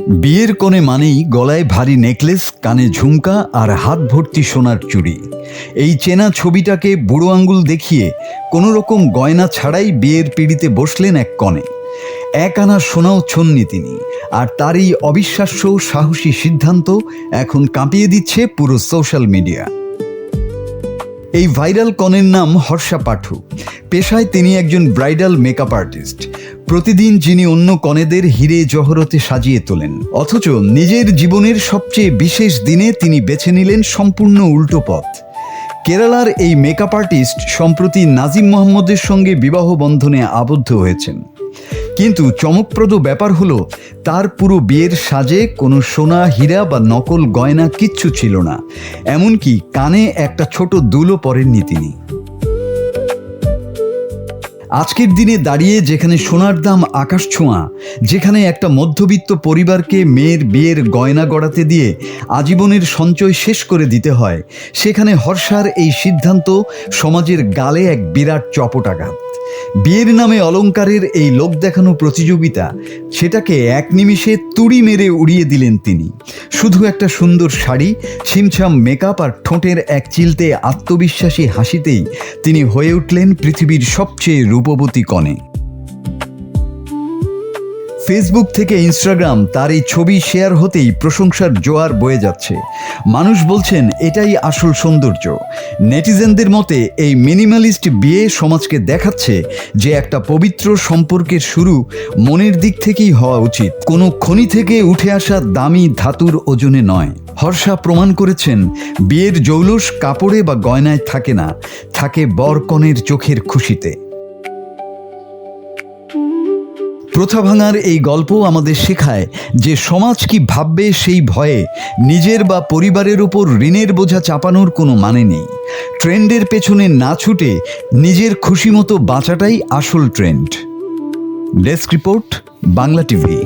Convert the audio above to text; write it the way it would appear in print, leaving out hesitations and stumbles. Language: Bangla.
বিয়ের কোণে মানেই গলায় ভারী নেকলেস, কানে ঝুমকা আর হাত ভর্তি সোনার চুড়ি। এই চেনা ছবিটাকে বুড়ো আঙ্গুল দেখিয়ে কোনো রকম গয়না ছাড়াই বিয়ের পিঁড়িতে বসলেন এক কনে। 1 আনা সোনাও ছননি তিনি, আর তার এই অবিশ্বাস্য সাহসী সিদ্ধান্ত এখন কাঁপিয়ে দিচ্ছে পুরো সোশ্যাল মিডিয়া। এই ভাইরাল কনের নাম হর্ষা পাঠু। পেশায় তিনি একজন ব্রাইডাল মেকআপ আর্টিস্ট। প্রতিদিন যিনি অন্য কনেদের হিরে জহরতে সাজিয়ে তোলেন, অথচ নিজের জীবনের সবচেয়ে বিশেষ দিনে তিনি বেছে নিলেন সম্পূর্ণ উল্টো পথ। কেরালার এই মেকআপ আর্টিস্ট সম্প্রতি নাজিম মোহাম্মদের সঙ্গে বিবাহ বন্ধনে আবদ্ধ হয়েছেন। কিন্তু চমকপ্রদ ব্যাপার হলো, তার পুরো বিয়ের সাজে কোনো সোনা, হীরা বা নকল গয়না কিচ্ছু ছিল না। এমনকি কানে একটা ছোট দুলও পরেননি তিনি। আজকের দিনে দাঁড়িয়ে যেখানে সোনার দাম আকাশ ছোঁয়া, যেখানে একটা মধ্যবিত্ত পরিবারকে মেয়ের বিয়ের গয়না গড়াতে দিয়ে আজীবনের সঞ্চয় শেষ করে দিতে হয়, সেখানে হর্ষার এই সিদ্ধান্ত সমাজের গালে এক বিরাট চপটাঘাত। বিয়ের নামে অলংকারের এই লোক দেখানো প্রতিযোগিতা, সেটাকে এক নিমিষে তুড়ি মেরে উড়িয়ে দিলেন তিনি। শুধু একটা সুন্দর শাড়ি, ছিমছাম মেকআপ আর ঠোঁটের এক চিলতে আত্মবিশ্বাসী হাসিতেই তিনি হয়ে উঠলেন পৃথিবীর সবচেয়ে রূপবতী কনে। ফেসবুক থেকে ইনস্টাগ্রাম তার এই ছবি শেয়ার হতেই প্রশংসার জোয়ার বয়ে যাচ্ছে। মানুষ বলছেন এটাই আসল সৌন্দর্য। নেটিজেনদের মতে এই মিনিমালিস্ট বিয়ে সমাজকে দেখাচ্ছে যে একটা পবিত্র সম্পর্কের শুরু মনের দিক থেকেই হওয়া উচিত, কোনো খনি থেকে উঠে আসা দামি ধাতুর ওজনে নয়। হর্ষা প্রমাণ করেছেন বিয়ের জৌলুস কাপড়ে বা গয়নায় থাকে না, থাকে বর কনের চোখের খুশিতে। প্রথা ভাঙার এই গল্প আমাদের শেখায় যে সমাজ কি ভাববে সেই ভয়ে নিজের বা পরিবারের উপর ঋণের বোঝা চাপানোর কোনো মানে নেই। ট্রেন্ডের পেছনে না ছুটে নিজের খুশি মতো বাঁচাটাই আসল trend. Desk report, Bangla TV.